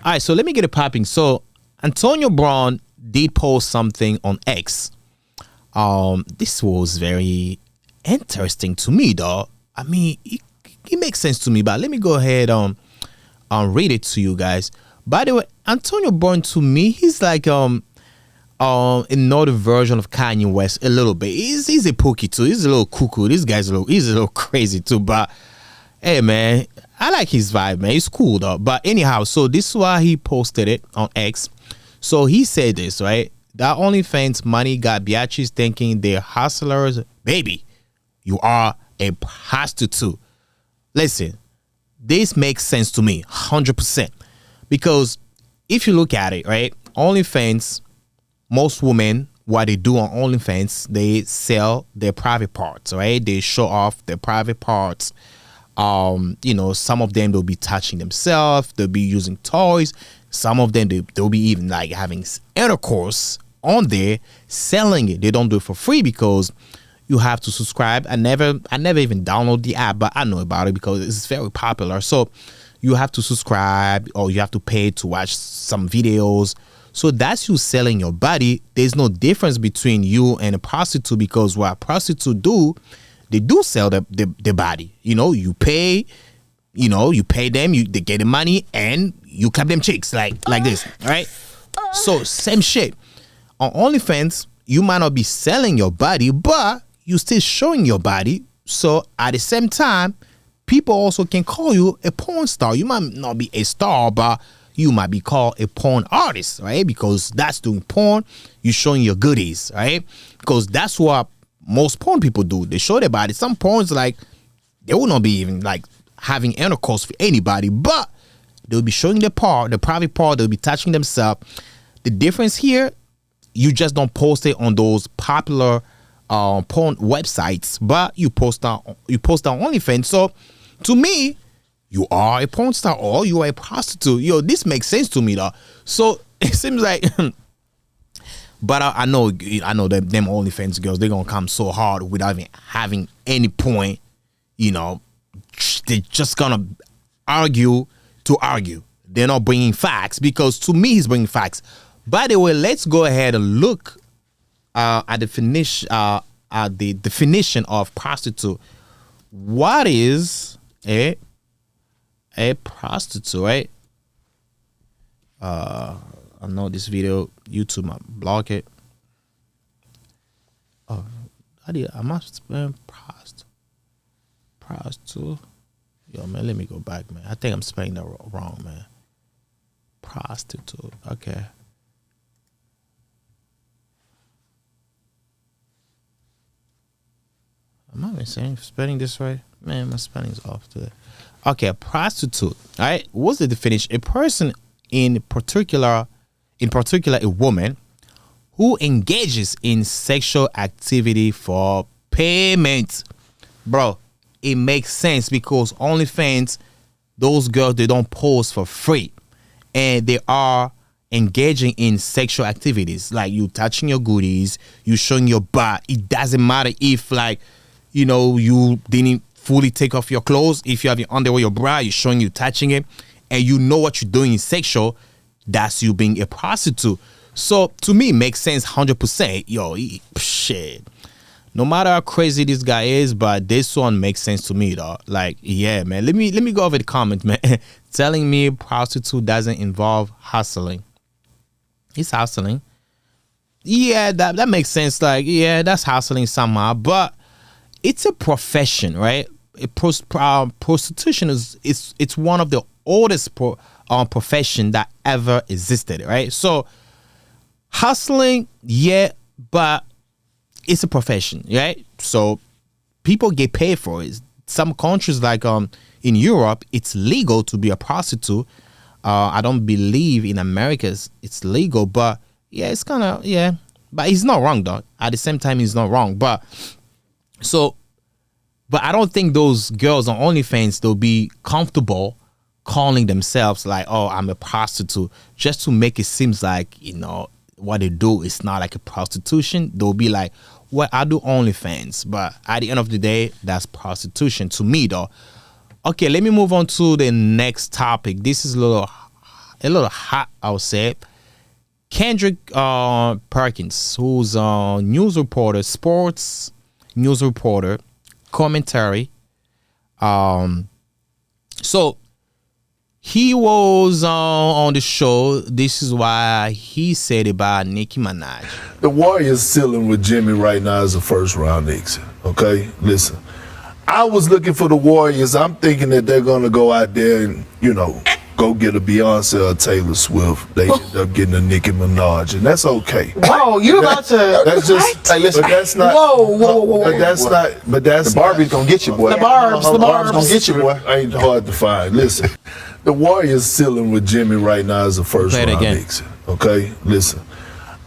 All right, so let me get it popping. So Antonio Brown did post something on X. This was very interesting to me, though. I mean, it makes sense to me, but let me go ahead read it to you guys. By the way, Antonio Brown, to me, he's like another version of Kanye West a little bit. He's a pookie too. He's a little cuckoo. This guy's he's a little crazy too. But hey, man, I like his vibe, man. It's cool though. But anyhow, so this is why he posted it on X. So he said this, right? That OnlyFans money got biatches thinking they're hustlers. Baby, you are a prostitute. Listen, this makes sense to me, 100%. Because if you look at it, right, OnlyFans, most women, what they do on OnlyFans, they sell their private parts, right? They show off their private parts. Some of them, they'll be touching themselves. They'll be using toys. Some of them, they'll be even like having intercourse on there, selling it. They don't do it for free because you have to subscribe. I never even download the app, but I know about it because it's very popular. So you have to subscribe or you have to pay to watch some videos. So that's you selling your body. There's no difference between you and a prostitute because what a prostitute do, they do sell their body. You pay, you pay them, they get the money and you clap them chicks like this, right? So same shit. On OnlyFans, you might not be selling your body, but you still showing your body. So at the same time, people also can call you a porn star. You might not be a star, but you might be called a porn artist, right? Because that's doing porn. You're showing your goodies, right? Because that's what most porn people do. They show their body. Some porns, like, they will not be even, like, having intercourse with anybody, but they'll be showing their part, the private part. They'll be touching themselves. The difference here, you just don't post it on those popular porn websites, but you post on OnlyFans. So, to me, you are a porn star or you are a prostitute. This makes sense to me, though. So it seems like, but I know them OnlyFans girls, they're gonna come so hard without even having any point. They're just gonna argue to argue. They're not bringing facts because to me, he's bringing facts. By the way, let's go ahead and look at the definition of prostitute. What is a prostitute, right? I know this video, YouTube might block it. Oh, I must spell prostitute. Yo, man, let me go back, man. I think I'm spelling that wrong, man. Prostitute. Okay. Am I even spelling this right? Man, my spelling's off today. Okay, a prostitute. All right. What's the definition? A person in particular, a woman who engages in sexual activity for payment. Bro, it makes sense because OnlyFans, those girls, they don't pose for free. And they are engaging in sexual activities. Like you touching your goodies, you showing your butt. It doesn't matter if you didn't fully take off your clothes. If you have your underwear, your bra, you're showing you touching it, and you know what you're doing is sexual, that's you being a prostitute. So to me, it makes sense 100%. Shit. No matter how crazy this guy is, but this one makes sense to me, though. Like, yeah, man. Let me go over the comment, man. Telling me prostitute doesn't involve hustling. It's hustling. Yeah, that makes sense. Like, yeah, that's hustling somehow, but it's a profession, right? Prostitution it's one of the oldest profession that ever existed, right? So hustling, yeah, but it's a profession, right? So people get paid for it. Some countries like in Europe, it's legal to be a prostitute. I don't believe in America it's legal, but yeah, it's kind of, yeah. But he's not wrong, though. At the same time, he's not wrong. But I don't think those girls on OnlyFans, they'll be comfortable calling themselves like, oh, I'm a prostitute, just to make it seem like, what they do is not like a prostitution. They'll be like, well, I do OnlyFans. But at the end of the day, that's prostitution to me, though. Okay, let me move on to the next topic. This is a little a little hot, I would say. Kendrick Perkins, who's a news reporter, sports news reporter, commentary. So he was on the show. This is why he said about Nicki Minaj. The Warriors sealing with Jimmy right now as a first round exit. Okay, listen. I was looking for the Warriors. I'm thinking that they're gonna go out there and go get a Beyonce or Taylor Swift. They end up getting a Nicki Minaj, and that's okay. Whoa, you about to? That's just. Hey, listen. But that's not. Whoa. But that's not. But that's the Barbie's gonna get you, boy. The Barb's gonna get you, boy. Ain't hard to find. Listen, the Warriors sealing with Jimmy right now as a first round exit. Okay, listen.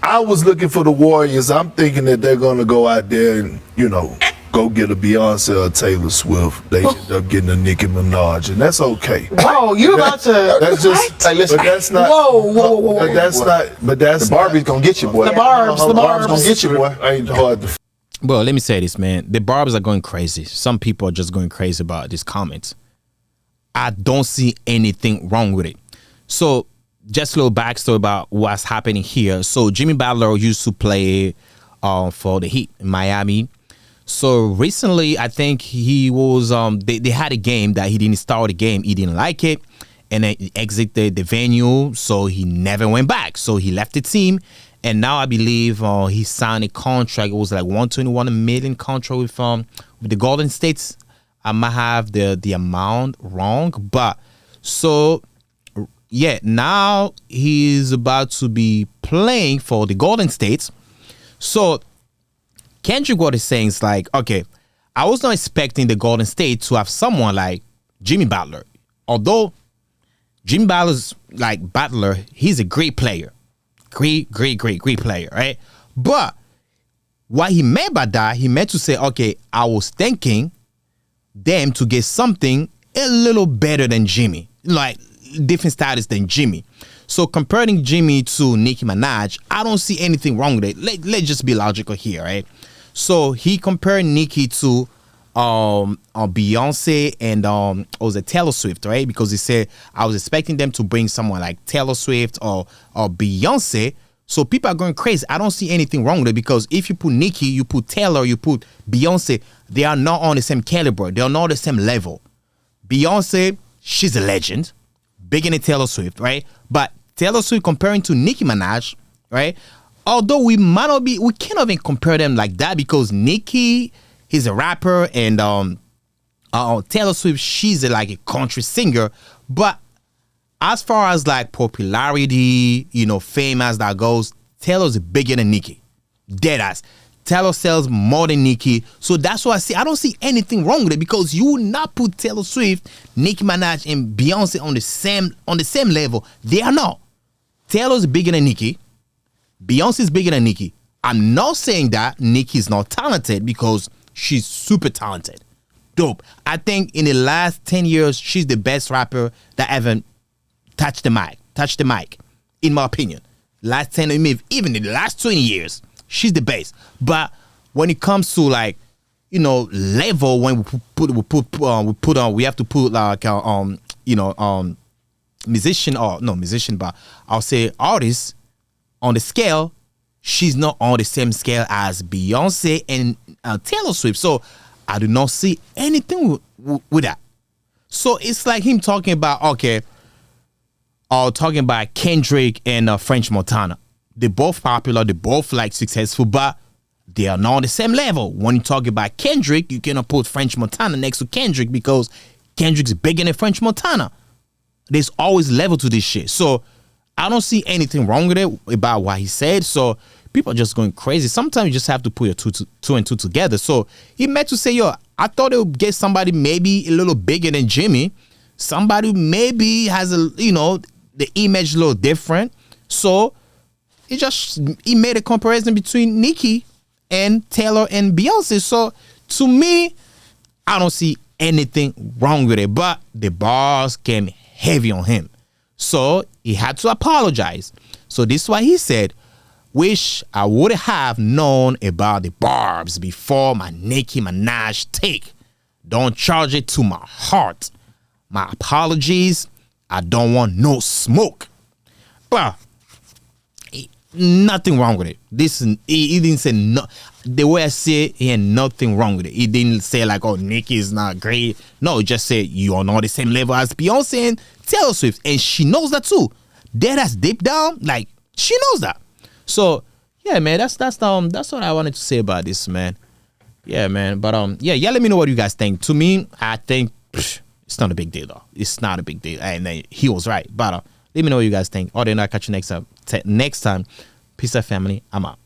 I was looking for the Warriors. I'm thinking that they're gonna go out there and go get a Beyonce or Taylor Swift. They end up getting a Nicki Minaj, and that's okay. Whoa, you about to? That's just. Hey, listen. But that's not. Whoa. But that's not. But that's the Barbie's gonna get you, boy. The Barb's gonna get you, boy. Ain't hard to. Well, let me say this, man. The Barbs are going crazy. Some people are just going crazy about these comments. I don't see anything wrong with it. So, just a little backstory about what's happening here. So, Jimmy Butler used to play for the Heat in Miami. So recently, I think he was. They had a game that he didn't start the game. He didn't like it, and then he exited the venue. So he never went back. So he left the team, and now I believe he signed a contract. It was like $121 million contract with the Golden States. I might have the amount wrong, but so yeah, now he's about to be playing for the Golden States. So Kendrick, what he's saying is like, okay, I was not expecting the Golden State to have someone like Jimmy Butler. Although Jimmy Butler, he's a great player. Great player, right? But what he meant by that, he meant to say, okay, I was thinking them to get something a little better than Jimmy. Like, different status than Jimmy. So comparing Jimmy to Nicki Minaj, I don't see anything wrong with it. Let's just be logical here, right? So he compared Nicki to Beyonce and was it Taylor Swift, right? Because he said I was expecting them to bring someone like Taylor Swift or Beyonce. So people are going crazy. I don't see anything wrong with it because if you put Nicki, you put Taylor, you put Beyonce, they are not on the same caliber. They are not on the same level. Beyonce, she's a legend, bigger than Taylor Swift, right? But Taylor Swift comparing to Nicki Minaj, right? Although we cannot even compare them like that because Nicki, he's a rapper, and Taylor Swift, she's like a country singer. But as far as like popularity, fame as that goes, Taylor's bigger than Nicki. Deadass. Taylor sells more than Nicki. So that's why I don't see anything wrong with it because you will not put Taylor Swift, Nicki Minaj, and Beyonce on the same level. They are not. Taylor's bigger than Nicki. Beyonce's bigger than Nicki. I'm not saying that Nicki's not talented because she's super talented. Dope. I think in the last 10 years, she's the best rapper that ever touched the mic, in my opinion. Last 10, even in the last 20 years, she's the best. But when it comes to like, level, when we have to put like, musician, but I'll say artist, on the scale, she's not on the same scale as Beyonce and Taylor Swift. So I do not see anything with that. So it's like him talking about, talking about Kendrick and French Montana. They're both popular, they're both like successful, but they are not on the same level. When you talk about Kendrick, you cannot put French Montana next to Kendrick because Kendrick's bigger than French Montana. There's always level to this shit. So I don't see anything wrong with it about what he said. So people are just going crazy. Sometimes you just have to put your two and two together. So he meant to say, I thought it would get somebody maybe a little bigger than Jimmy. Somebody who maybe has the image a little different. So he made a comparison between Nicki and Taylor and Beyonce. So to me, I don't see anything wrong with it. But the bars came heavy on him. So he had to apologize. So this is why he said, wish I would have known about the barbs before my Nicki Minaj take. Don't charge it to my heart. My apologies. I don't want no smoke. Bruh, nothing wrong with it. This he didn't say no. The way I say it, he had nothing wrong with it. He didn't say like, "Oh, Nicki is not great." No, just say you are not the same level as Beyonce and Taylor Swift, and she knows that too. That's deep down, like she knows that. So yeah, man, that's what I wanted to say about this, man. Yeah, man, but yeah, let me know what you guys think. To me, I think it's not a big deal though. It's not a big deal, and he was right. But let me know what you guys think. Other than that, catch you next time. Peace out, family. I'm out.